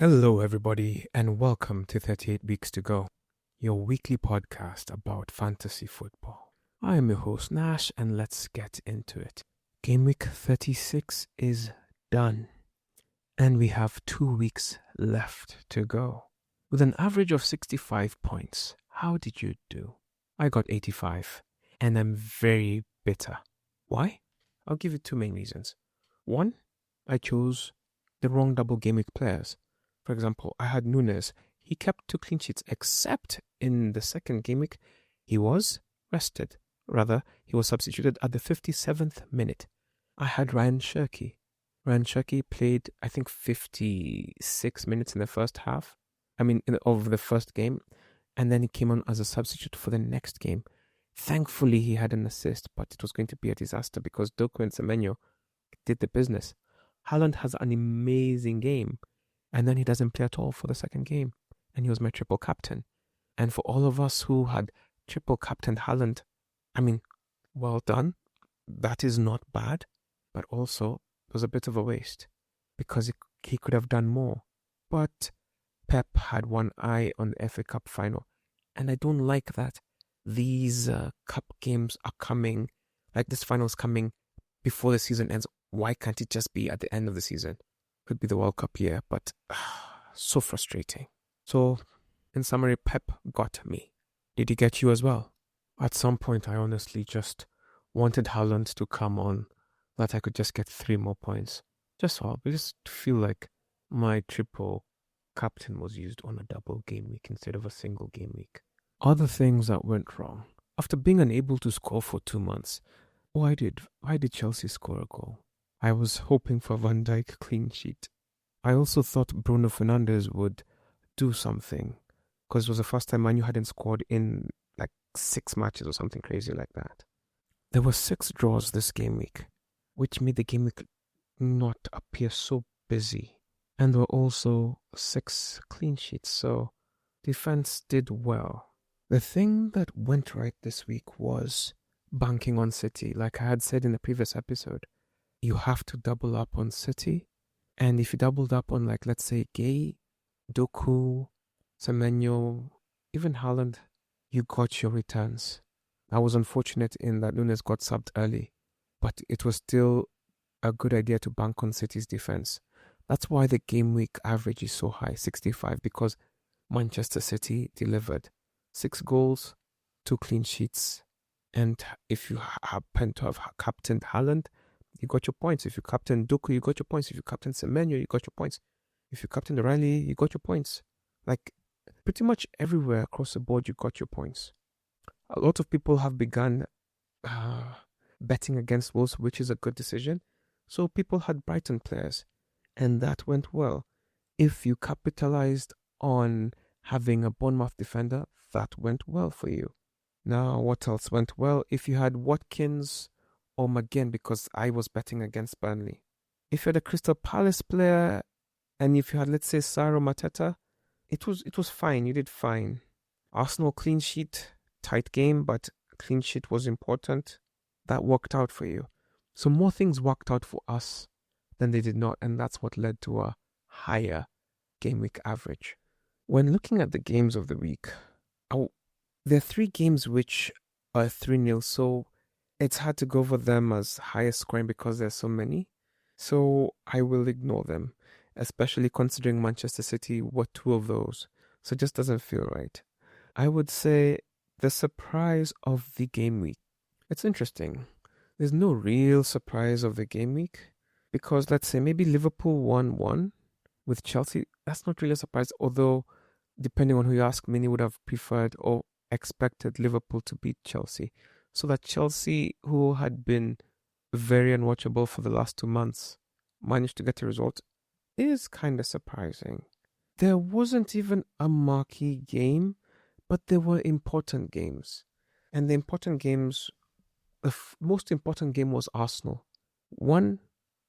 Hello, everybody, and welcome to 38 Weeks to Go, your weekly podcast about fantasy football. I am your host, Nash, and let's get into it. Game week 36 is done, and we have 2 weeks left to go. With an average of 65 points, how did you do? I got 85, and I'm very bitter. Why? I'll give you 2 main reasons. One, I chose the wrong double game week players. For example, I had Nunes. He kept 2 clean sheets, except in the second game week, he was rested. Rather, he was substituted at the 57th minute. I had Ryan Cherki. Ryan Cherki played, I think, 56 minutes in the first half. Of the first game. And then he came on as a substitute for the next game. Thankfully, he had an assist, but it was going to be a disaster because Doku and Semenyo did the business. Haaland has an amazing game. And then he doesn't play at all for the second game. And he was my triple captain. And for all of us who had triple captained Haaland, well done. That is not bad. But also, it was a bit of a waste. Because he could have done more. But Pep had one eye on the FA Cup final. And I don't like that these cup games are coming, like this final is coming before the season ends. Why can't it just be at the end of the season? Could be the World Cup year, but so frustrating. So, in summary, Pep got me. Did he get you as well? At some point, I honestly just wanted Haaland to come on, that I could just get 3 more points. Just feel like my triple captain was used on a double game week instead of a single game week. Other things that went wrong. After being unable to score for 2 months, why did Chelsea score a goal? I was hoping for Van Dijk clean sheet. I also thought Bruno Fernandes would do something because it was the first time Man U hadn't scored in like 6 matches or something crazy like that. There were 6 draws this game week, which made the game week not appear so busy. And there were also 6 clean sheets, so defense did well. The thing that went right this week was banking on City. Like I had said in the previous episode, you have to double up on City. And if you doubled up on, like, let's say, Guehi, Doku, Semenyo, even Haaland, you got your returns. I was unfortunate in that Nunes got subbed early, but it was still a good idea to bank on City's defense. That's why the game week average is so high, 65, because Manchester City delivered 6 goals, 2 clean sheets. And if you happen to have captained Haaland, you got your points. If you captain Doku, you got your points. If you captain Semenyo, you got your points. If you captain Riley, you got your points. Like, pretty much everywhere across the board, you got your points. A lot of people have begun betting against Wolves, which is a good decision. So people had Brighton players, and that went well. If you capitalized on having a Bournemouth defender, that went well for you. Now, what else went well? If you had Watkins or McGinn, because I was betting against Burnley. If you had a Crystal Palace player, and if you had, let's say, Sarro Mateta, it was fine. You did fine. Arsenal clean sheet, tight game, but clean sheet was important. That worked out for you. So more things worked out for us than they did not, and that's what led to a higher game week average. When looking at the games of the week, there are 3 games which are 3-0, so it's hard to go over them as highest scoring because there's so many. So I will ignore them, especially considering Manchester City were 2 of those. So it just doesn't feel right. I would say the surprise of the game week. It's interesting. There's no real surprise of the game week because, let's say, maybe Liverpool 1-1 with Chelsea. That's not really a surprise, although depending on who you ask, many would have preferred or expected Liverpool to beat Chelsea. So that Chelsea, who had been very unwatchable for the last 2 months, managed to get a result is kind of surprising. There wasn't even a marquee game, but there were important games. And the important games, the most important game was Arsenal 1,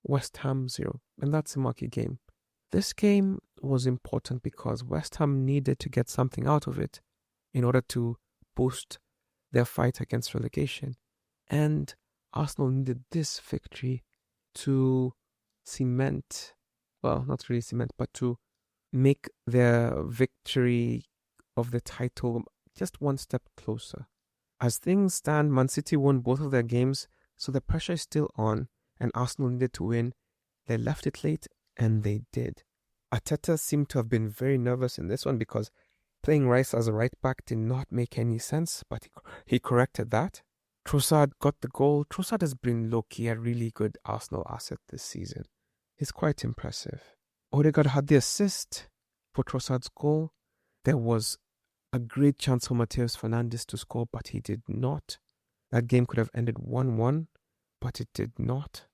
West Ham 0. And that's a marquee game. This game was important because West Ham needed to get something out of it in order to boost their fight against relegation. And Arsenal needed this victory to cement, well, not really cement, but to make their victory of the title just one step closer. As things stand, Man City won both of their games, so the pressure is still on, and Arsenal needed to win. They left it late, and they did. Arteta seemed to have been very nervous in this one because playing Rice as a right back did not make any sense, but he corrected that. Trossard got the goal. Trossard has been low-key a really good Arsenal asset this season. He's quite impressive. Odegaard had the assist for Trossard's goal. There was a great chance for Mateus Fernandes to score, but he did not. That game could have ended 1-1, but it did not.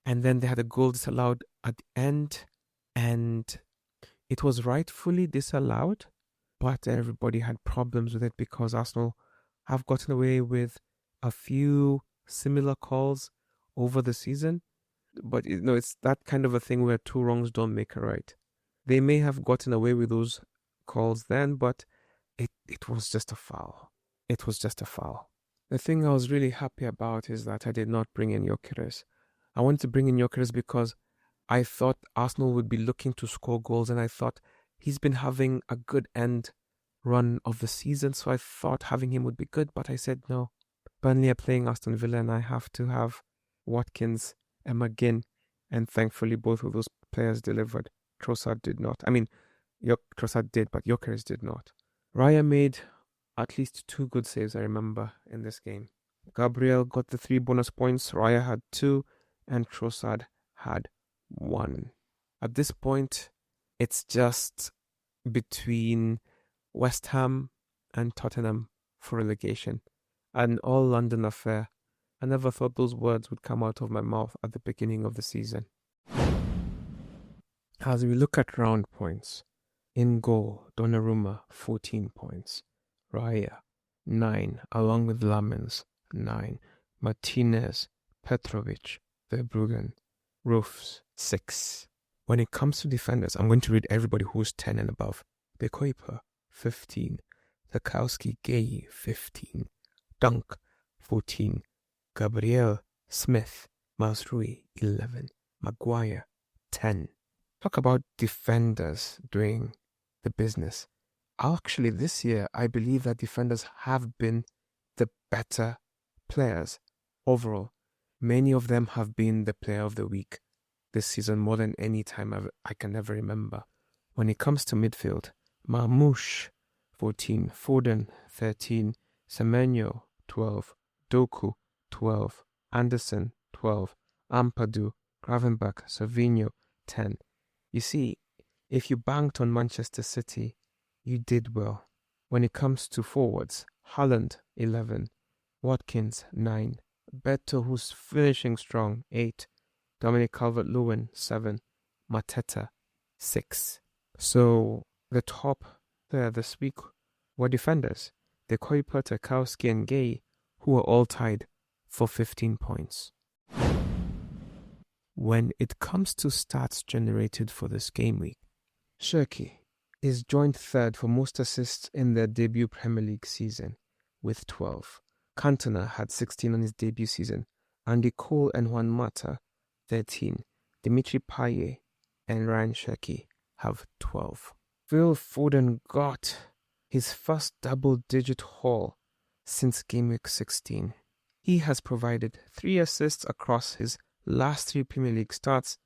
And then they had a goal disallowed at the end, and it was rightfully disallowed, but everybody had problems with it because Arsenal have gotten away with a few similar calls over the season. But it's that kind of a thing where two wrongs don't make a right. They may have gotten away with those calls then, but it was just a foul. It was just a foul. The thing I was really happy about is that I did not bring in Gyokeres. I wanted to bring in Gyokeres because I thought Arsenal would be looking to score goals, and I thought he's been having a good end run of the season, so I thought having him would be good, but I said no. Burnley are playing Aston Villa, and I have to have Watkins and McGinn, and thankfully both of those players delivered. Trossard did not. Trossard did, but Gyokeres did not. Raya made at least 2 good saves, I remember, in this game. Gabriel got the 3 bonus points, Raya had 2, and Trossard had 1. At this point, it's just between West Ham and Tottenham for relegation. An all-London affair. I never thought those words would come out of my mouth at the beginning of the season. As we look at round points, in goal, Donnarumma, 14 points. Raya, 9, along with Lamens, 9. Martinez, Petrovic, Verbruggen, Roofs, 6. When it comes to defenders, I'm going to read everybody who's 10 and above. De Kuiper, 15. Tarkowski, Guehi, 15. Dunk, 14. Gabriel, Smith, Mazrui, 11. Maguire, 10. Talk about defenders doing the business. Actually, this year, I believe that defenders have been the better players overall. Many of them have been the player of the week this season more than any time I can ever remember. When it comes to midfield, Marmoush, 14. Foden, 13. Semenyo, 12. Doku, 12. Anderson, 12. Ampadu, Gravenberch, Savinho, 10. You see, if you banked on Manchester City, you did well. When it comes to forwards, Haaland, 11. Watkins, 9. Beto, who's finishing strong, 8. Dominic Calvert-Lewin, 7. Mateta, 6. So the top there this week were defenders. De Kuiper, Tarkowski, and Guehi, who were all tied for 15 points. When it comes to stats generated for this game week, Shirky is joint third for most assists in their debut Premier League season with 12. Cantona had 16 on his debut season. Andy Cole and Juan Mata, 13. Dimitri Payet and Ryan Shirky have 12. Phil Foden got his first double-digit haul since Gameweek 16. He has provided 3 assists across his last 3 Premier League starts,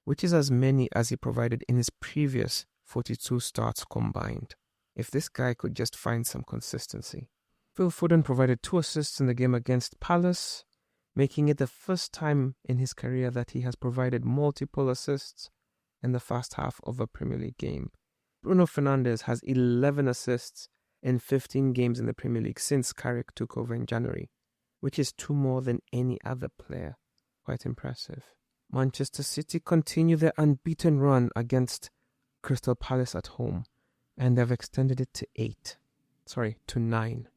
which is as many as he provided in his previous 42 starts combined. If this guy could just find some consistency. Phil Foden provided 2 assists in the game against Palace, making it the first time in his career that he has provided multiple assists in the first half of a Premier League game. Bruno Fernandes has 11 assists in 15 games in the Premier League since Carrick took over in January, which is 2 more than any other player. Quite impressive. Manchester City continue their unbeaten run against Crystal Palace at home, and they've extended it to 9.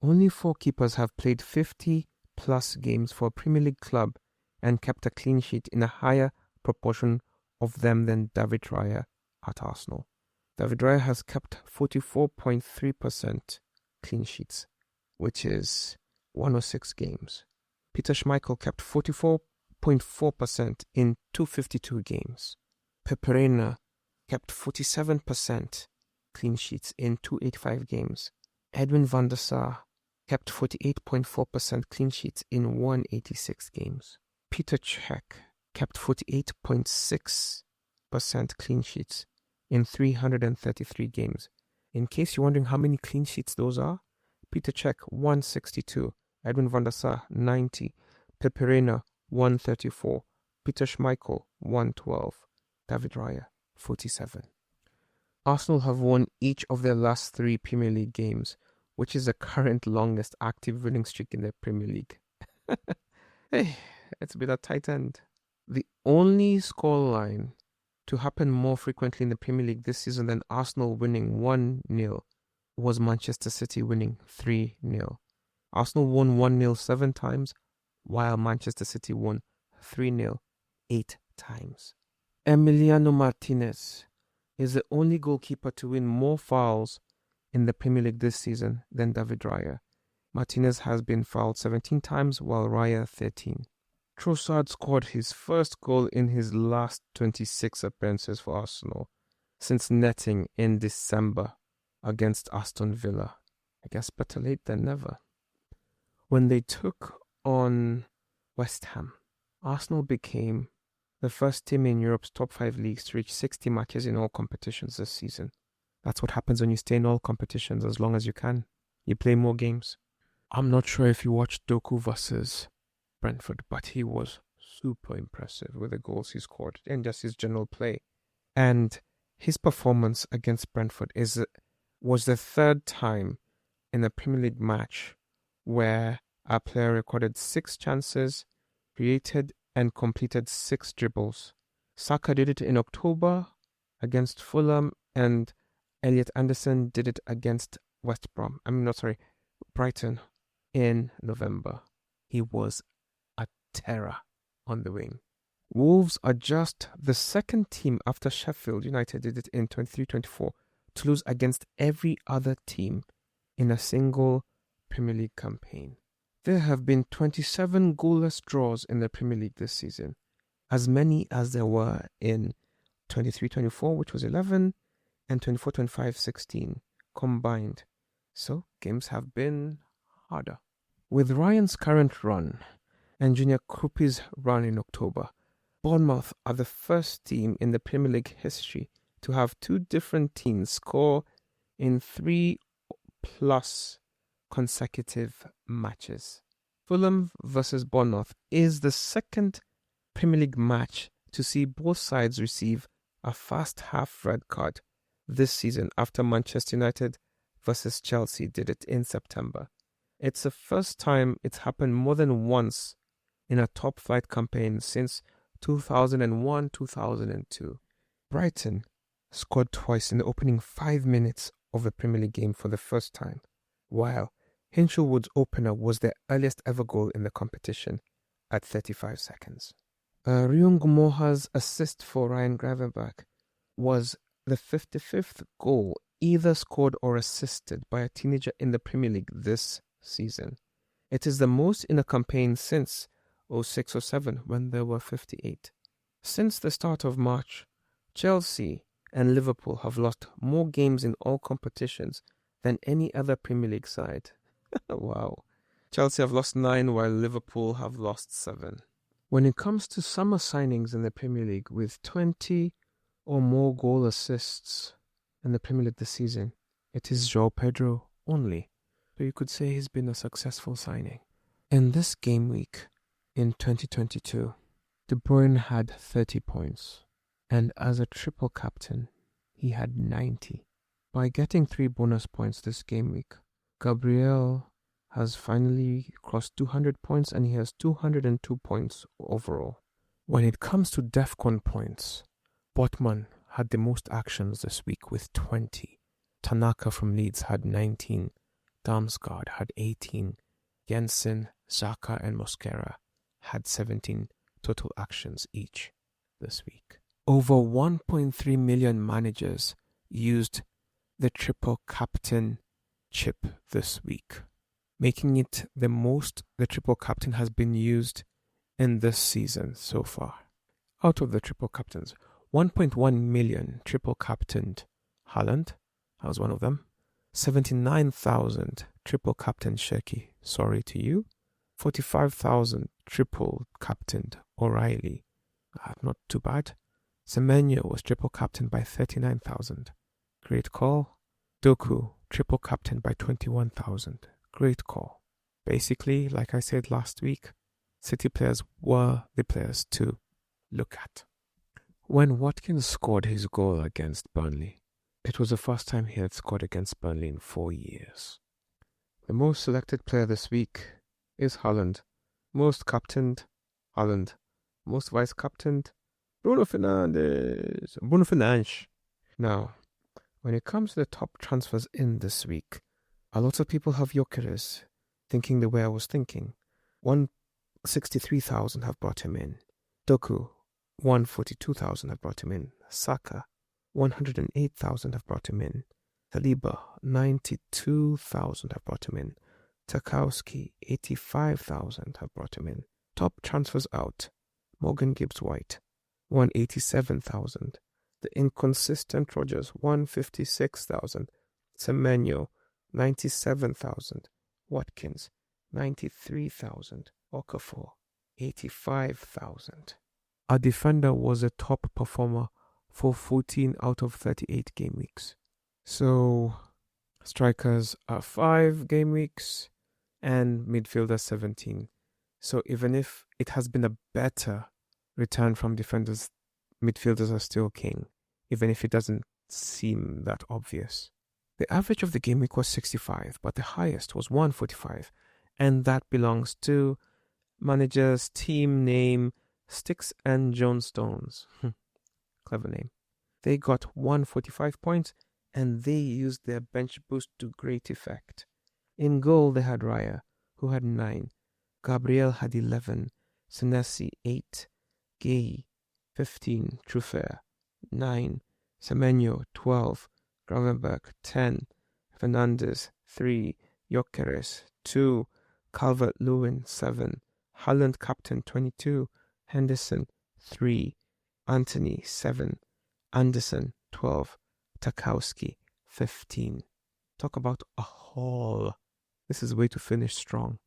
Only 4 keepers have played 50-plus games for a Premier League club and kept a clean sheet in a higher proportion of them than David Raya at Arsenal. David Raya has kept 44.3% clean sheets, which is 106 games. Peter Schmeichel kept 44.4% in 252 games. Peperina kept 47% clean sheets in 285 games. Edwin van der Sar kept 48.4% clean sheets in 186 games. Peter Cech kept 48.6% clean sheets in 333 games. In case you're wondering how many clean sheets those are, Peter Cech 162, Edwin van der Sar 90, Pepe Reina 134, Peter Schmeichel 112, David Raya 47. Arsenal have won each of their last 3 Premier League games, which is the current longest active winning streak in the Premier League. Hey, it's been a tight end. The only scoreline to happen more frequently in the Premier League this season than Arsenal winning 1-0 was Manchester City winning 3-0. Arsenal won 1-0 7 times, while Manchester City won 3-0 8 times. Emiliano Martinez is the only goalkeeper to win more fouls in the Premier League this season than David Raya. Martinez has been fouled 17 times, while Raya 13. Trossard scored his first goal in his last 26 appearances for Arsenal since netting in December against Aston Villa. I guess better late than never. When they took on West Ham, Arsenal became the first team in Europe's top 5 leagues to reach 60 matches in all competitions this season. That's what happens when you stay in all competitions as long as you can. You play more games. I'm not sure if you watched Doku versus Brentford, but he was super impressive with the goals he scored and just his general play. And his performance against Brentford was the 3rd time in a Premier League match where a player recorded 6 chances, created and completed 6 dribbles. Saka did it in October against Fulham, and Elliot Anderson did it against Brighton in November. He was a terror on the wing. Wolves are just the 2nd team after Sheffield United did it in 23-24 to lose against every other team in a single Premier League campaign. There have been 27 goalless draws in the Premier League this season, as many as there were in 23-24, which was 11, and 24-25, 16 combined. So games have been harder. With Ryan's current run and Junior Krupi's run in October, Bournemouth are the first team in the Premier League history to have 2 different teams score in 3+ consecutive matches. Fulham versus Bournemouth is the 2nd Premier League match to see both sides receive a first half red card this season after Manchester United versus Chelsea did it in September. It's the first time it's happened more than once in a top flight campaign since 2001-2002. Brighton scored twice in the opening 5 minutes of a Premier League game for the first time, while Hinchelwood's opener was their earliest ever goal in the competition at 35 seconds. Ryung Moha's assist for Ryan Gravenberch was the 55th goal either scored or assisted by a teenager in the Premier League this season. It is the most in a campaign since 06-07 when there were 58. Since the start of March, Chelsea and Liverpool have lost more games in all competitions than any other Premier League side. Wow. Chelsea have lost 9 while Liverpool have lost 7. When it comes to summer signings in the Premier League with 20 or more goal assists in the Premier League this season, it is João Pedro only. So you could say he's been a successful signing. In this game week in 2022, De Bruyne had 30 points, and as a triple captain, he had 90. By getting 3 bonus points this game week, Gabriel has finally crossed 200 points and he has 202 points overall. When it comes to DEFCON points, Botman had the most actions this week with 20. Tanaka from Leeds had 19. Damsgaard had 18. Jensen, Xhaka and Mosquera had 17 total actions each this week. Over 1.3 million managers used the triple captain chip this week, making it the most the triple captain has been used in this season so far. Out of the triple captains, 1.1 million triple captained Haaland. I was one of them. 79,000 triple captained Sheki. Sorry to you. 45,000 triple captained O'Reilly. Not too bad. Semenyo was triple captained by 39,000. Great call. Doku triple captained by 21,000. Great call. Basically, like I said last week, City players were the players to look at. When Watkins scored his goal against Burnley, it was the first time he had scored against Burnley in 4 years. The most selected player this week is Haaland. Most captained, Haaland. Most vice-captained, Bruno Fernandes. Now, when it comes to the top transfers in this week, a lot of people have Gyokeres, thinking the way I was thinking. 163,000 have brought him in. Doku, 142,000 have brought him in. Saka, 108,000 have brought him in. Saliba, 92,000 have brought him in. Tarkowski, 85,000 have brought him in. Top transfers out. Morgan Gibbs White, 187,000. The inconsistent Rodgers, 156,000. Semenyo, 97,000. Watkins, 93,000. Okafor, 85,000. Our defender was a top performer for 14 out of 38 game weeks. So, strikers are 5 game weeks and midfielders 17. So even if it has been a better return from defenders, midfielders are still king, even if it doesn't seem that obvious. The average of the game week was 65, but the highest was 145, and that belongs to manager's team name, Sticks and Jonestones. Clever name. They got 145 points, and they used their bench boost to great effect. In goal, they had Raya, who had 9. Gabriel had 11. Senesi, 8. Guehi, 15. Truffert, 9. Semenyo, 12. Gravenberg, 10. Fernandes, 3. Gyokeres, 2. Calvert-Lewin, 7. Haaland, captain, 22. Henderson, 3. Anthony, 7. Anderson, 12. Tarkowski, 15. Talk about a haul. This is a way to finish strong.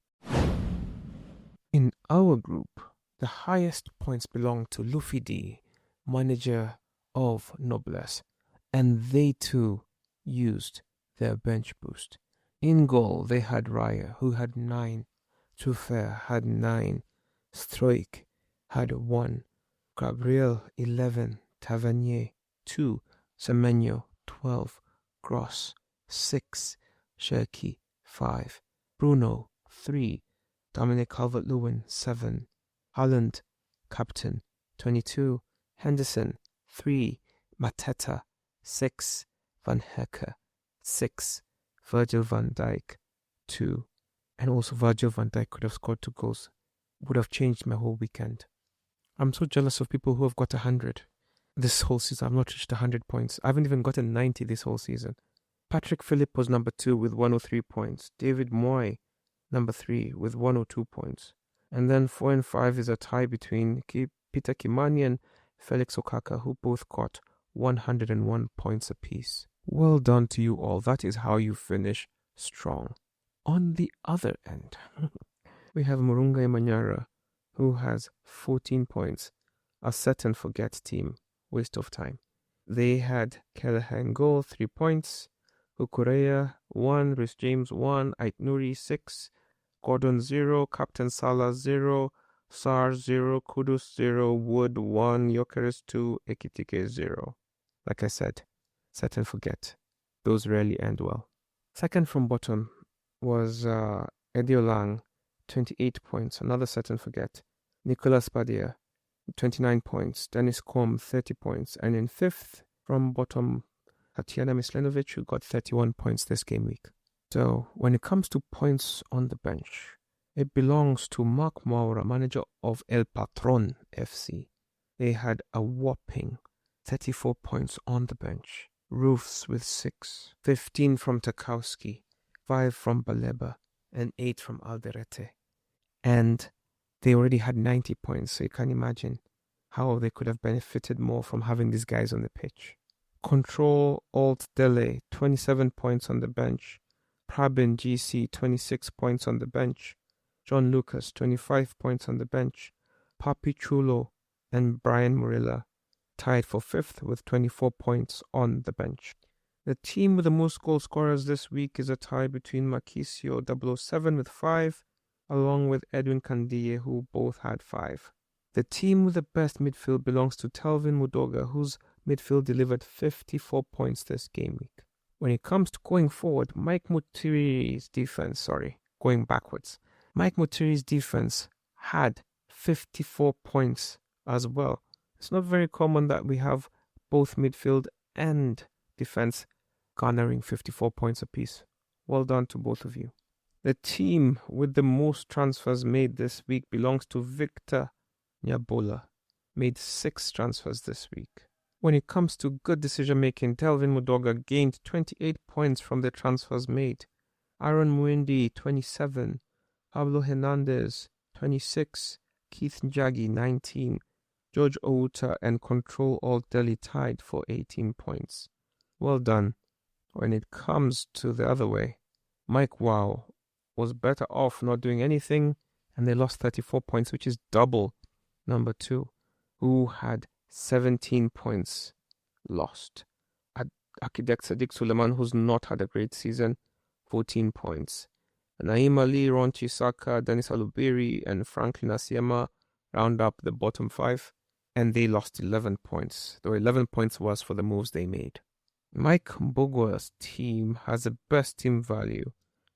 In our group, the highest points belong to Luffy D, manager of Noblesse, and they too used their bench boost. In goal, they had Raya, who had 9. Truffert had 9. Stroik had 1. Gabriel, 11. Tavernier, 2. Semenyo, 12. Gross, 6. Cherki, 5. Bruno, 3. Dominic Calvert-Lewin, 7. Haaland, captain, 22. Henderson, 3. Mateta, 6. Van Hecke, 6. Virgil van Dijk, 2. And also Virgil van Dijk could have scored 2 goals. Would have changed my whole weekend. I'm so jealous of people who have got 100 this whole season. I've not reached 100 points. I haven't even gotten 90 this whole season. Patrick Phillip was number 2 with 103 points. David Moy, number 3 with 102 points. And then 4 and 5 is a tie between Peter Kimani and Felix Okaka, who both got 101 points apiece. Well done to you all. That is how you finish strong. On the other end, we have Murunga Imanyara, who has 14 points. A set and forget team. Waste of time. They had Kelleher goal, 3 points. Kukureya, 1. Rhys James, 1. Ait Nuri, 6. Gordon, 0. Captain Salah, 0. Sar, 0. Kudus, 0. Wood, 1. Gyokeres, 2. Ekitike, 0. Like I said, set and forget. Those rarely end well. Second from bottom was Eddie Lang, 28 points. Another set and forget. Nicolas Badia, 29 points. Dennis Kom, 30 points. And in fifth from bottom, Tatiana Mislenovic, who got 31 points this game week. So when it comes to points on the bench, it belongs to Mark Moura, manager of El Patron FC. They had a whopping 34 points on the bench. Roofs with 6. 15 from Tarkowski, 5 from Baleba, and 8 from Alderete. And they already had 90 points, so you can imagine how they could have benefited more from having these guys on the pitch. Control Alt Dele, 27 points on the bench. Prabin GC, 26 points on the bench. John Lucas, 25 points on the bench. Papi Chulo and Brian Murilla tied for 5th with 24 points on the bench. The team with the most goal scorers this week is a tie between Marquisio 007 with 5, along with Edwin Candie, who both had 5. The team with the best midfield belongs to Telvin Mudoga, whose midfield delivered 54 points this game week. When it comes to going forward, Mike Mutiri's defense had 54 points as well. It's not very common that we have both midfield and defense garnering 54 points apiece. Well done to both of you. The team with the most transfers made this week belongs to Victor Nyabola. Made 6 transfers this week. When it comes to good decision making, Telvin Mudoga gained 28 points from the transfers made. Aaron Mwindi, 27. Pablo Hernandez, 26. Keith Njagi, 19. George Outa and Control Alt Delhi tied for 18 points. Well done. When it comes to the other way, Mike Wow was better off not doing anything, and they lost 34 points, which is double number 2, who had 17 points lost. Architect Sadiq Suleiman, who's not had a great season, 14 points. Naim Ali, Ron Chisaka, Dennis Alubiri, and Franklin Asiema round up the bottom 5, and they lost 11 points, though 11 points was for the moves they made. Mike Mbogwa's team has the best team value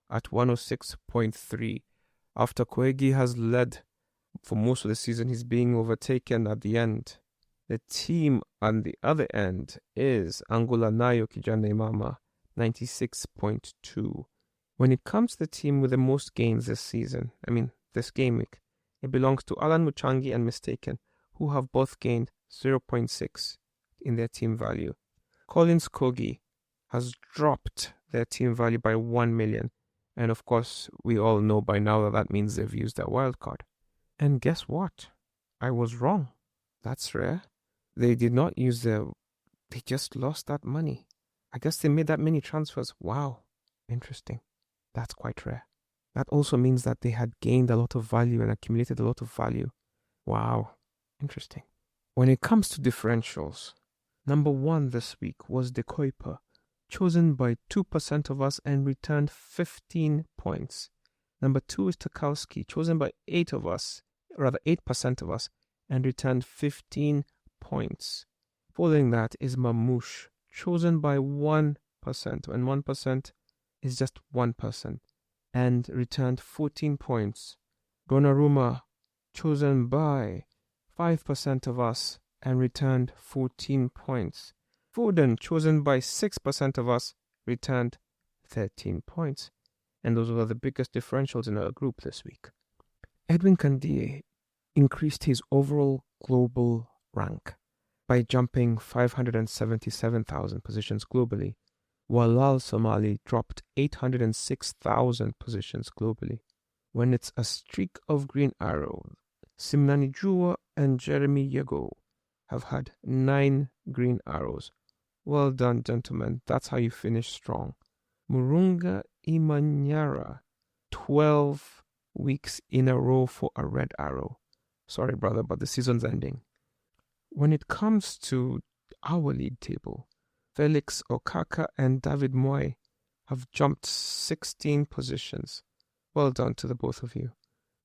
at 106.3. After Guehi has led for most of the season, he's being overtaken at the end. The team on the other end is Angola Nayo Kijane Mama, 96.2. When it comes to the team with the most gains this game week, it belongs to Alan Muchangi and Mistaken, who have both gained 0.6 in their team value. Collins Kogi has dropped their team value by 1 million. And of course, we all know by now that means they've used their wildcard. And guess what? I was wrong. That's rare. They did not use they just lost that money. I guess they made that many transfers. Wow. Interesting. That's quite rare. That also means that they had gained a lot of value and accumulated a lot of value. Wow. Interesting. When it comes to differentials, number 1 this week was De Kuiper, chosen by 2% of us and returned 15 points. Number 2 is Tarkowski, chosen by 8% of us, and returned 15 points. Following that is Mamouche, chosen by 1%, and 1% is just 1%, and returned 14 points. Donnarumma, chosen by 5% of us, and returned 14 points. Foden, chosen by 6% of us, returned 13 points. And those were the biggest differentials in our group this week. Edwin Candie increased his overall global rank by jumping 577,000 positions globally, while Lal Somali dropped 806,000 positions globally. When it's a streak of green arrows, Simnani Jua and Jeremy Yego have had 9 green arrows. Well done, gentlemen. That's how you finish strong. Murunga Imanyara, 12 weeks in a row for a red arrow. Sorry, brother, but the season's ending. When it comes to our league table, Felix Okaka and David Moy have jumped 16 positions. Well done to the both of you.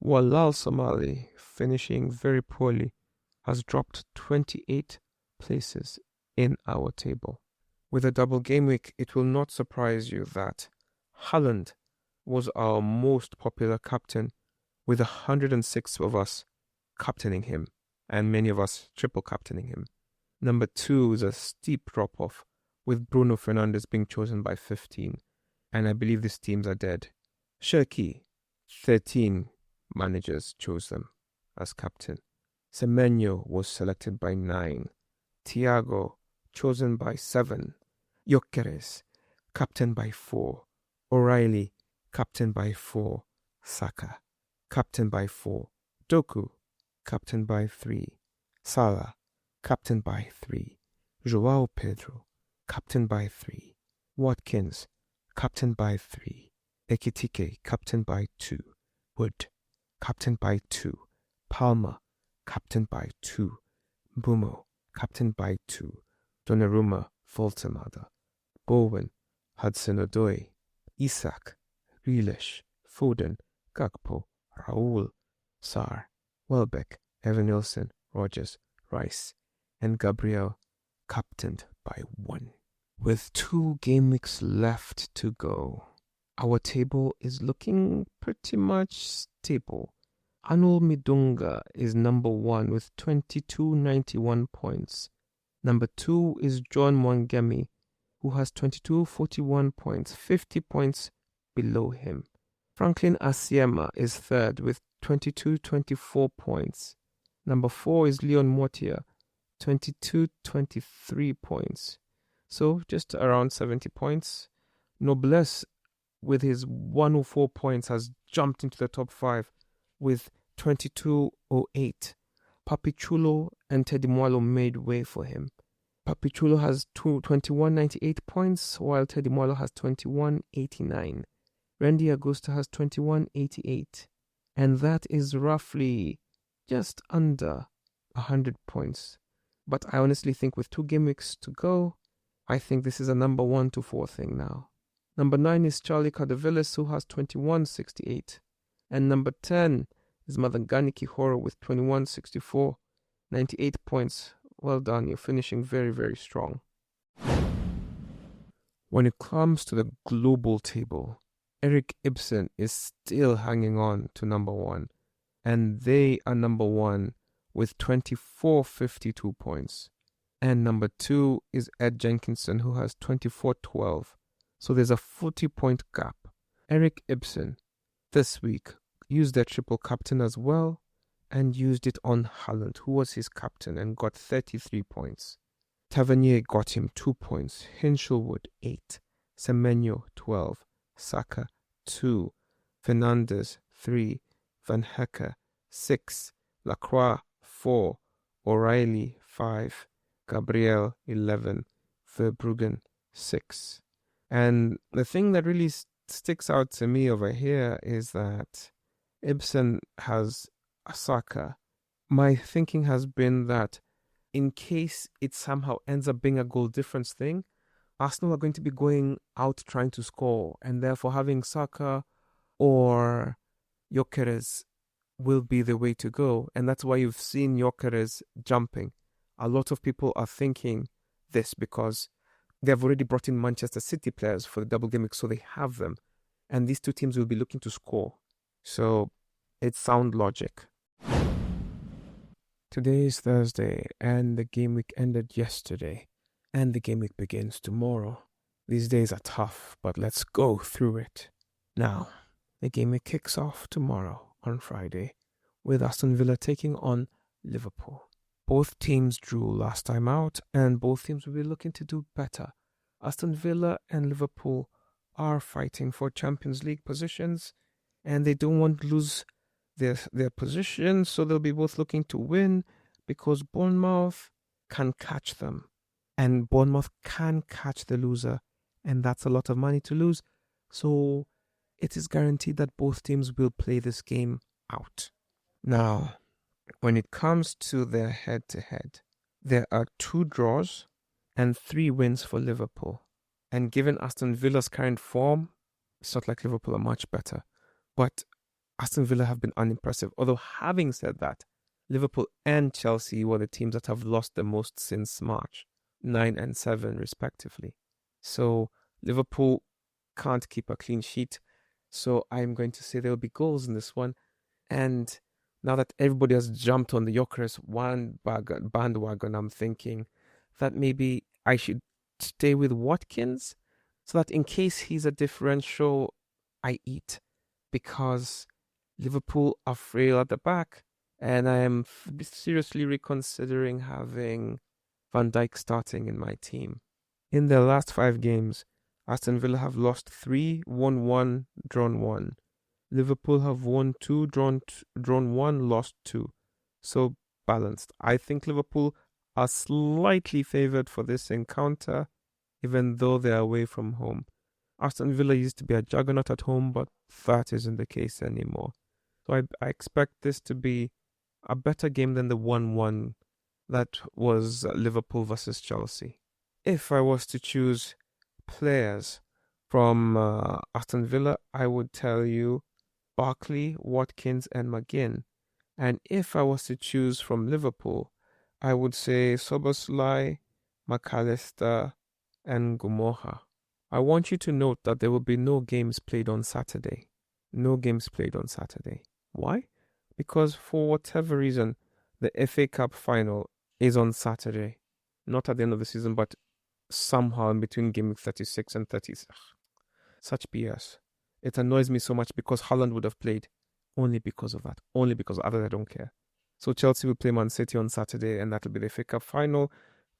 Walal Somali, finishing very poorly, has dropped 28 places in our table. With a double game week, it will not surprise you that Haaland was our most popular captain, with 106 of us captaining him, and many of us triple captaining him. Number 2 is a steep drop-off, with Bruno Fernandes being chosen by 15, and I believe these teams are dead. Shirky, 13 managers chose them as captain. Semenyo was selected by 9. Thiago, chosen by 7. Gyokeres, captain by 4. O'Reilly, captain by 4. Saka, captain by 4. Doku, captain by 3. Salah, captain by 3. Joao Pedro, captain by 3. Watkins, captain by 3. Ekitike, captain by 2. Wood, captain by 2. Palmer, captain by 2. Bumo, captain by 2. Donnarumma, Voltemada. Bowen, Hudson-Odoi. Isak, Grealish, Foden, Gakpo, Raul, Sarr, Welbeck, Evan Nilsson, Rogers, Rice, and Gabriel, captained by 1. With 2 game weeks left to go, our table is looking pretty much stable. Anul Midunga is number 1 with 2291 points. Number 2 is John Mwangemi, who has 2241 points, 50 points below him. Franklin Asiema is 3rd with 2224 points. Number 4 is Leon Mortier, 2223 points. So just around 70 points. Noblesse, with his 104 points, has jumped into the top 5 with 2208. Papichulo and Teddy Mwalo made way for him. Papichulo has 2198 points, while Teddy Mwalo has 2189. Randy Augusta has 2188. And that is roughly just under 100 points. But I honestly think with 2 game weeks to go, I think this is a number 1 to 4 thing now. Number 9 is Charlie Cardavillis, who has 2168. And number 10 is Madangani Kihoro with 2164, 98 points. Well done, you're finishing very, very strong. When it comes to the global table, Eric Ibsen is still hanging on to number 1. And they are number 1 with 2452 points. And number 2 is Ed Jenkinson, who has 2412. So there's a 40-point gap. Eric Ibsen, this week, used their triple captain as well, and used it on Haaland, who was his captain, and got 33 points. Tavernier got him 2 points. Hinshelwood, 8. Semenyo, 12. Saka, 2. Fernandes, 3. Van Hecke, 6. Lacroix, 4. O'Reilly, 5. Gabriel, 11. Verbruggen, 6. And the thing that really sticks out to me over here is that Ibsen has Saka. My thinking has been that in case it somehow ends up being a goal difference thing, Arsenal are going to be going out trying to score, and therefore having Saka or Gyokeres will be the way to go. And that's why you've seen Gyokeres jumping. A lot of people are thinking this because they've already brought in Manchester City players for the double game week, so they have them. And these two teams will be looking to score. So it's sound logic. Today is Thursday, and the game week ended yesterday. And the game week begins tomorrow. These days are tough, but let's go through it. Now, the game week kicks off tomorrow on Friday with Aston Villa taking on Liverpool. Both teams drew last time out, and both teams will be looking to do better. Aston Villa and Liverpool are fighting for Champions League positions, and they don't want to lose their position, so they'll be both looking to win because Bournemouth can catch them. And Bournemouth can catch the loser, and that's a lot of money to lose. So it is guaranteed that both teams will play this game out. Now, when it comes to their head-to-head, there are 2 draws and 3 wins for Liverpool. And given Aston Villa's current form, it's not like Liverpool are much better. But Aston Villa have been unimpressive. Although having said that, Liverpool and Chelsea were the teams that have lost the most since March. 9 and 7 respectively. So Liverpool can't keep a clean sheet. So I'm going to say there will be goals in this one. And now that everybody has jumped on the Gyokeres bandwagon, I'm thinking that maybe I should stay with Watkins so that in case he's a differential, I eat. Because Liverpool are frail at the back. And I am seriously reconsidering having Van Dijk starting in my team. In their last 5 games, Aston Villa have lost 3, won 1, drawn 1. Liverpool have won 2, drawn 1, lost 2. So balanced. I think Liverpool are slightly favoured for this encounter, even though they're away from home. Aston Villa used to be a juggernaut at home, but that isn't the case anymore. So I expect this to be a better game than the 1-1 that was Liverpool versus Chelsea. If I was to choose players from Aston Villa, I would tell you Barkley, Watkins, and McGinn. And if I was to choose from Liverpool, I would say Szoboszlai, McAllister, and Gumoha. I want you to note that there will be no games played on Saturday. No games played on Saturday. Why? Because for whatever reason, the FA Cup final is on Saturday. Not at the end of the season, but somehow in between Gameweek 36 and 30. Such BS. It annoys me so much because Haaland would have played only because of that. Only because of that, I don't care. So Chelsea will play Man City on Saturday, and that'll be the FA Cup final.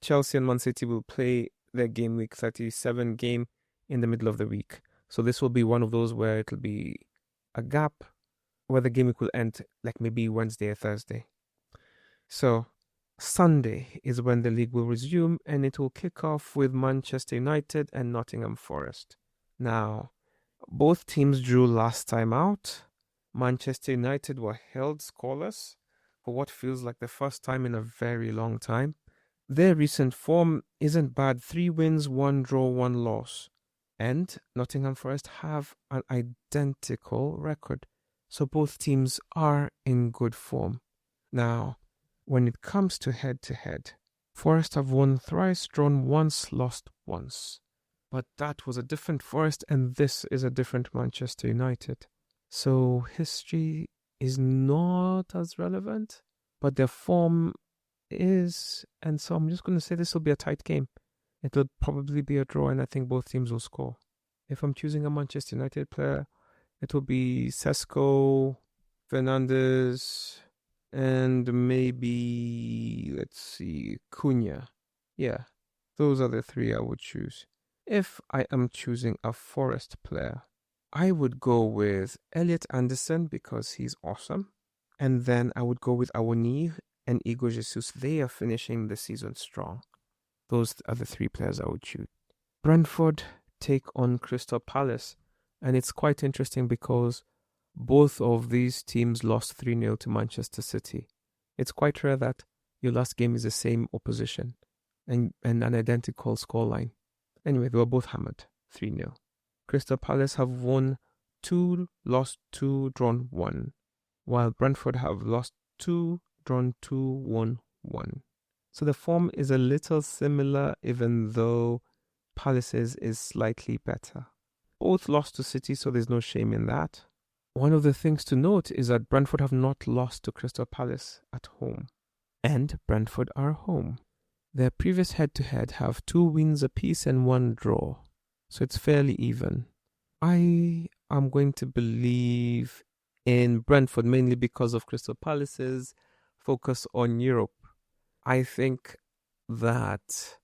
Chelsea and Man City will play their Gameweek 37 game in the middle of the week. So this will be one of those where it'll be a gap where the game week will end like maybe Wednesday or Thursday. So Sunday is when the league will resume, and it will kick off with Manchester United and Nottingham Forest. Now, both teams drew last time out. Manchester United were held scoreless for what feels like the first time in a very long time. Their recent form isn't bad. 3 wins, 1 draw, 1 loss. And Nottingham Forest have an identical record. So both teams are in good form. Now, when it comes to head-to-head, Forest have won thrice, drawn once, lost once. But that was a different Forest, and this is a different Manchester United. So history is not as relevant, but their form is, and so I'm just going to say this will be a tight game. It will probably be a draw, and I think both teams will score. If I'm choosing a Manchester United player, it will be Sesko, Fernandes, and maybe, let's see, Cunha. Yeah, those are the 3 I would choose. If I am choosing a Forest player, I would go with Elliot Anderson because he's awesome. And then I would go with Awoniyi and Igor Jesus. They are finishing the season strong. Those are the 3 players I would choose. Brentford take on Crystal Palace. And it's quite interesting because both of these teams lost 3-0 to Manchester City. It's quite rare that your last game is the same opposition and an identical scoreline. Anyway, they were both hammered, 3-0. Crystal Palace have won 2, lost 2, drawn 1, while Brentford have lost 2, drawn 2, won 1. So the form is a little similar, even though Palace's is slightly better. Both lost to City, so there's no shame in that. One of the things to note is that Brentford have not lost to Crystal Palace at home. And Brentford are home. Their previous head-to-head have 2 wins apiece and 1 draw. So it's fairly even. I am going to believe in Brentford mainly because of Crystal Palace's focus on Europe. I think that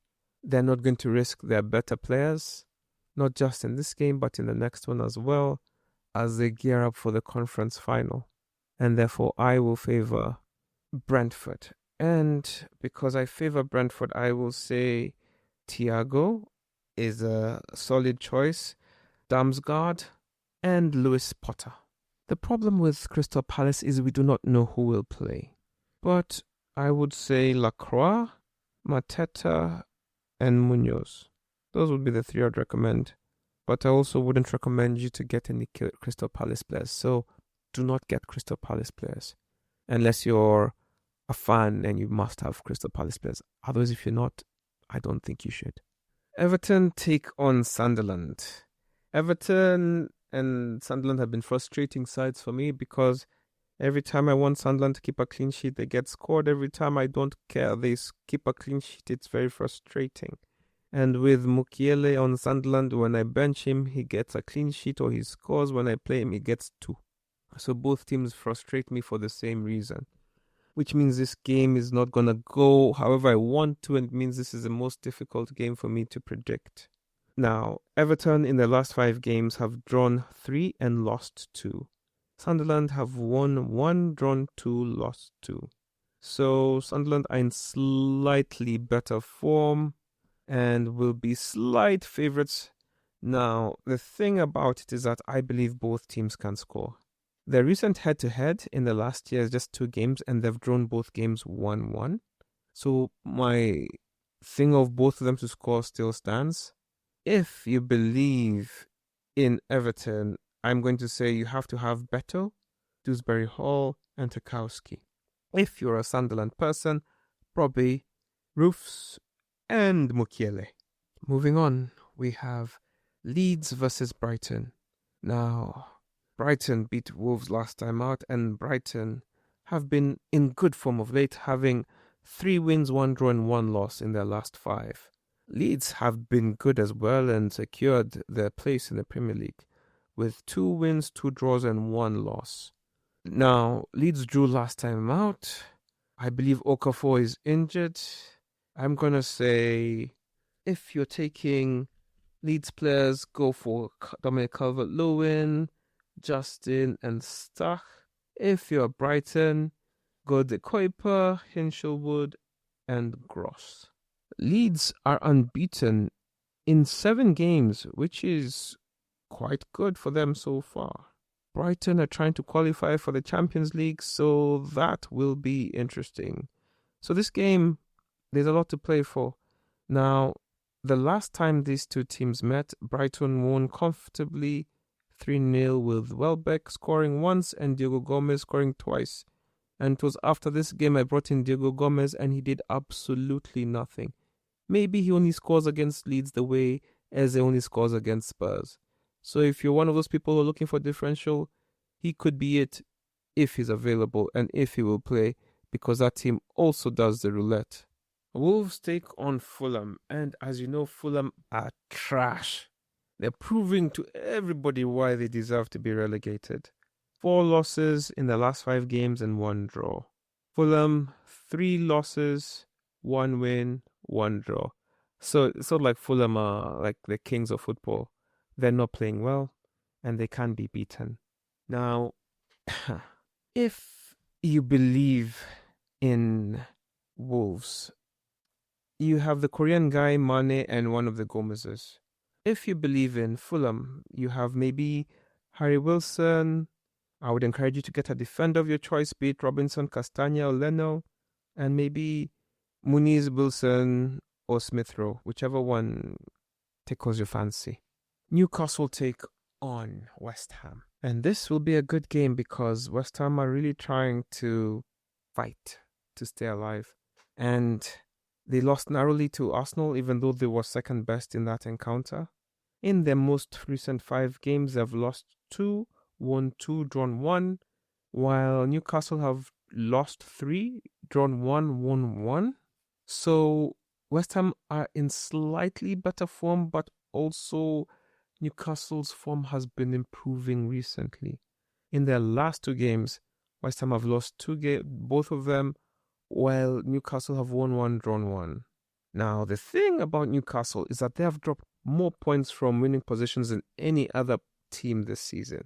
they're not going to risk their better players, not just in this game, but in the next one as well, as they gear up for the conference final. And therefore, I will favor Brentford. And because I favor Brentford, I will say Thiago is a solid choice, Damsgaard, and Lewis Potter. The problem with Crystal Palace is we do not know who will play. But I would say Lacroix, Mateta, and Munoz. Those would be the 3 I'd recommend. But I also wouldn't recommend you to get any Crystal Palace players. So do not get Crystal Palace players. Unless you're a fan and you must have Crystal Palace players. Otherwise, if you're not, I don't think you should. Everton take on Sunderland. Everton and Sunderland have been frustrating sides for me because every time I want Sunderland to keep a clean sheet, they get scored. Every time I don't care, they keep a clean sheet. It's very frustrating. And with Mukiele on Sunderland, when I bench him, he gets a clean sheet or he scores. When I play him, he gets 2. So both teams frustrate me for the same reason. Which means this game is not going to go however I want to, and it means this is the most difficult game for me to predict. Now, Everton in their last 5 games have drawn 3 and lost 2. Sunderland have won 1, drawn 2, lost 2. So Sunderland are in slightly better form and will be slight favourites. Now, the thing about it is that I believe both teams can score. Their recent head-to-head in the last year is just 2 games, and they've drawn both games 1-1. So my thing of both of them to score still stands. If you believe in Everton, I'm going to say you have to have Beto, Dewsbury Hall, and Tarkowski. If you're a Sunderland person, probably Roofs and Mukiele. Moving on, we have Leeds versus Brighton. Now, Brighton beat Wolves last time out, and Brighton have been in good form of late, having 3 wins, 1 draw, and 1 loss in their last 5. Leeds have been good as well and secured their place in the Premier League with 2 wins, 2 draws, and 1 loss. Now, Leeds drew last time out. I believe Okafor is injured. I'm going to say if you're taking Leeds players, go for Dominic Calvert-Lewin, Justin, and Stach. If you're Brighton, go De Kuiper, Hinshelwood, and Gross. Leeds are unbeaten in 7 games, which is quite good for them so far. Brighton are trying to qualify for the Champions League, so that will be interesting. So this game, there's a lot to play for. Now, the last time these two teams met, Brighton won comfortably 3-0 with Welbeck scoring once and Diego Gomez scoring twice. And it was after this game I brought in Diego Gomez and he did absolutely nothing. Maybe he only scores against Leeds the way Eze only scores against Spurs. So if you're one of those people who are looking for differential, he could be it if he's available and if he will play, because that team also does the roulette. Wolves take on Fulham, and as you know, Fulham are trash. They're proving to everybody why they deserve to be relegated. 4 losses in the last 5 games and 1 draw. Fulham, 3 losses, 1 win, 1 draw. So it's sort of like Fulham are like the kings of football. They're not playing well, and they can be beaten. Now, if you believe in Wolves, you have the Korean guy, Mane, and one of the Gomezes. If you believe in Fulham, you have maybe Harry Wilson. I would encourage you to get a defender of your choice, be it Robinson, Castagna, or Leno, and maybe Muniz, Wilson, or Smith Rowe, whichever one tickles your fancy. Newcastle take on West Ham. And this will be a good game because West Ham are really trying to fight to stay alive. And they lost narrowly to Arsenal, even though they were second best in that encounter. In their most recent 5 games, they've lost 2, won 2, drawn 1, while Newcastle have lost 3, drawn 1, won 1. So West Ham are in slightly better form, but also Newcastle's form has been improving recently. In their last 2 games, West Ham have lost 2 games, both of them, while Newcastle have won 1, drawn 1. Now, the thing about Newcastle is that they have dropped more points from winning positions than any other team this season,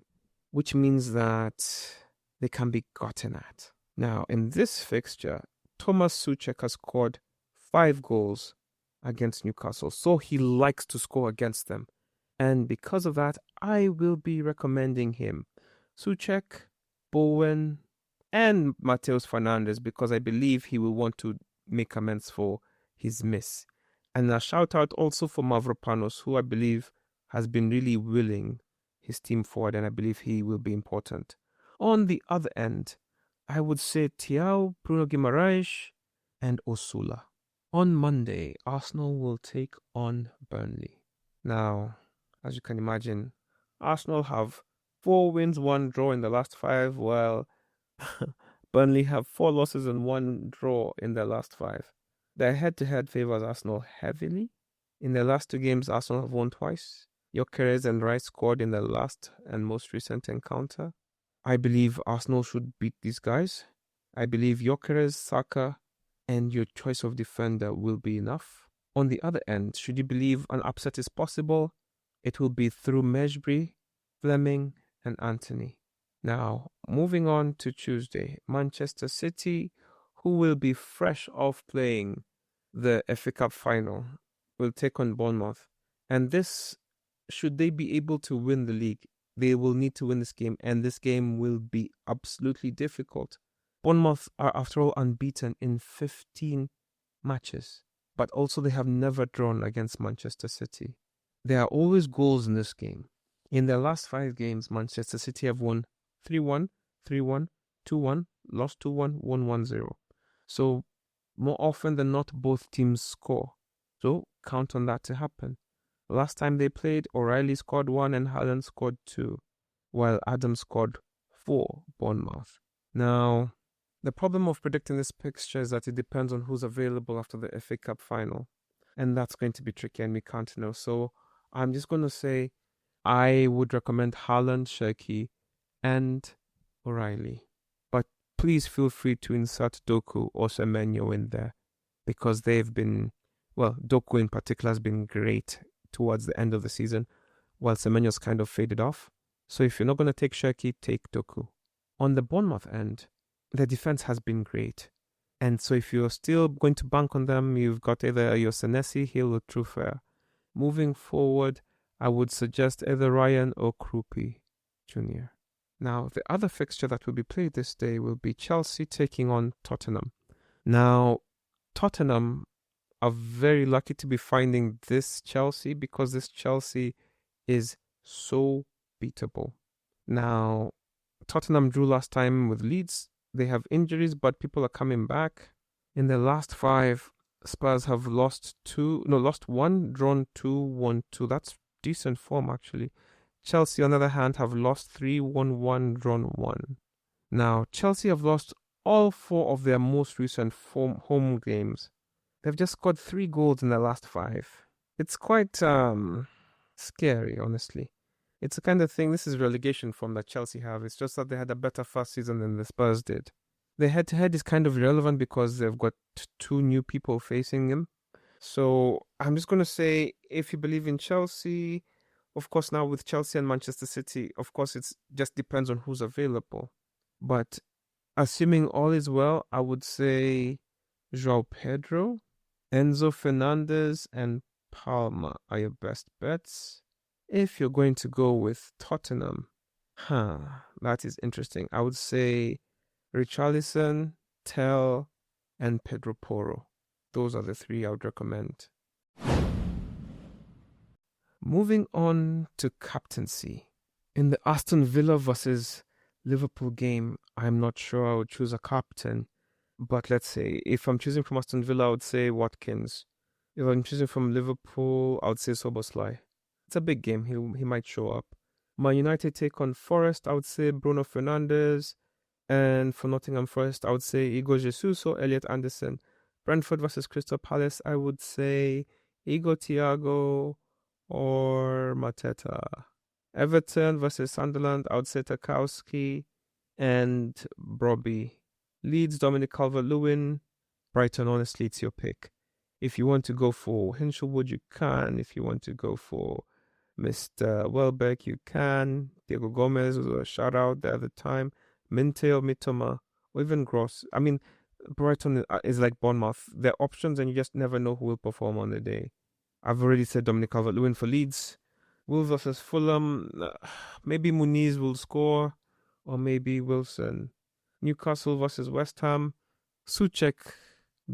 which means that they can be gotten at. Now, in this fixture, Thomas Souček has scored 5 goals against Newcastle, so he likes to score against them. And because of that, I will be recommending him. Souček, Bowen, and Mateus Fernandes, because I believe he will want to make amends for his miss. And a shout out also for Mavropanos, who I believe has been really willing his team forward, and I believe he will be important. On the other end, I would say Thiago, Bruno Guimarães, and Osula. On Monday, Arsenal will take on Burnley. Now, as you can imagine, Arsenal have 4 wins, 1 draw in the last 5, while Burnley have 4 losses and 1 draw in their last 5. Their head-to-head favours Arsenal heavily. In their last 2 games, Arsenal have won twice. Gyokeres and Rice scored in their last and most recent encounter. I believe Arsenal should beat these guys. I believe Gyokeres, Saka, and your choice of defender will be enough. On the other end, should you believe an upset is possible, it will be through Mejbri, Fleming, and Anthony. Now, moving on to Tuesday, Manchester City who will be fresh off playing the FA Cup final, will take on Bournemouth. And this, should they be able to win the league, they will need to win this game, and this game will be absolutely difficult. Bournemouth are, after all, unbeaten in 15 matches, but also they have never drawn against Manchester City. There are always goals in this game. In their last 5 games, Manchester City have won 3-1, 3-1, 2-1, lost 2-1, won 1-0. So, more often than not, both teams score. So, count on that to happen. Last time they played, O'Reilly scored 1 and Haaland scored 2, while Adam scored 4, Bournemouth. Now, the problem of predicting this fixture is that it depends on who's available after the FA Cup final. And that's going to be tricky and we can't know. So, I'm just going to say I would recommend Haaland, Cherki, and O'Reilly. But please feel free to insert Doku or Semenyo in there, because they've been, well, Doku in particular has been great towards the end of the season, while Semenyo's kind of faded off. So if you're not going to take Cherki, take Doku. On the Bournemouth end, their defense has been great. And so if you're still going to bank on them, you've got either your Senesi, Hill, or Truffert. Moving forward, I would suggest either Ryan or Krupi Jr. Now, the other fixture that will be played this day will be Chelsea taking on Tottenham. Now, Tottenham are very lucky to be finding this Chelsea, because this Chelsea is so beatable. Now, Tottenham drew last time with Leeds. They have injuries, but people are coming back. In the last 5, Spurs have lost 1, drawn 2, won 2. That's decent form, actually. Chelsea, on the other hand, have lost 3, won 1, drawn 1. Now, Chelsea have lost all 4 of their most recent home games. They've just scored 3 goals in their last 5. It's quite scary, honestly. It's the kind of thing, this is relegation form that Chelsea have. It's just that they had a better first season than the Spurs did. The head-to-head is kind of irrelevant because they've got 2 new people facing them. So I'm just going to say, if you believe in Chelsea, of course now with Chelsea and Manchester City, of course it just depends on who's available. But assuming all is well, I would say João Pedro, Enzo Fernandez, and Palmer are your best bets. If you're going to go with Tottenham, that is interesting. I would say Richarlison, Tell, and Pedro Porro. Those are the 3 I would recommend. Moving on to captaincy. In the Aston Villa versus Liverpool game, I'm not sure I would choose a captain. But let's say, if I'm choosing from Aston Villa, I would say Watkins. If I'm choosing from Liverpool, I would say Szoboszlai. It's a big game. He might show up. Man United take on Forest. I would say Bruno Fernandes. And for Nottingham Forest, I would say Igor Jesus or Elliot Anderson. Brentford versus Crystal Palace, I would say Igor, Thiago, or Mateta. Everton versus Sunderland, I would say Tarkowski and Brobby. Leeds, Dominic Calvert-Lewin. Brighton, honestly, it's your pick. If you want to go for Hinshelwood, you can. If you want to go for Mr. Welbeck, you can. Diego Gomez was a shout-out there at the time. Minte or Mitoma, or even Gross. I mean, Brighton is like Bournemouth. They're options and you just never know who will perform on the day. I've already said Dominic Calvert-Lewin for Leeds. Wolves versus Fulham. Maybe Muniz will score, or maybe Wilson. Newcastle versus West Ham. Souček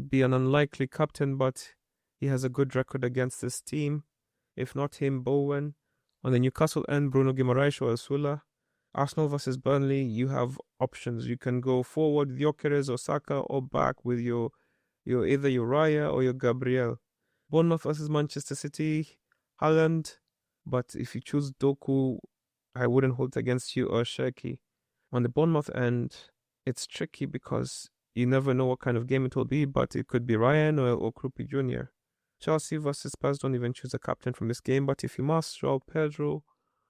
be an unlikely captain, but he has a good record against this team. If not him, Bowen. On the Newcastle end, Bruno Guimaraes or Osula. Arsenal versus Burnley, you have options. You can go forward, Gyokeres or Saka, or back with your either your Raya or your Gabriel. Bournemouth versus Manchester City, Haaland. But if you choose Doku, I wouldn't hold it against you, or Cherki. On the Bournemouth end, it's tricky because you never know what kind of game it will be, but it could be Ryan or Krupi Jr. Chelsea versus Spurs, don't even choose a captain from this game, but if you must, João Pedro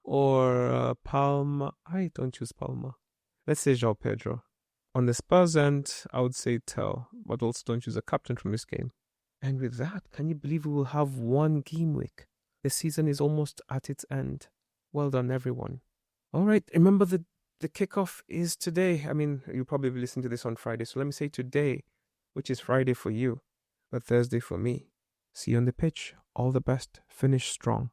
or Palma. I don't choose Palma. Let's say João Pedro. On the Spurs end, I would say Tell, but also don't choose a captain from this game. And with that, can you believe we will have one game week? The season is almost at its end. Well done, everyone. All right, remember the kickoff is today. I mean, you'll probably be listening to this on Friday, so let me say today. which is Friday for you, but Thursday for me. See you on the pitch. All the best. Finish strong.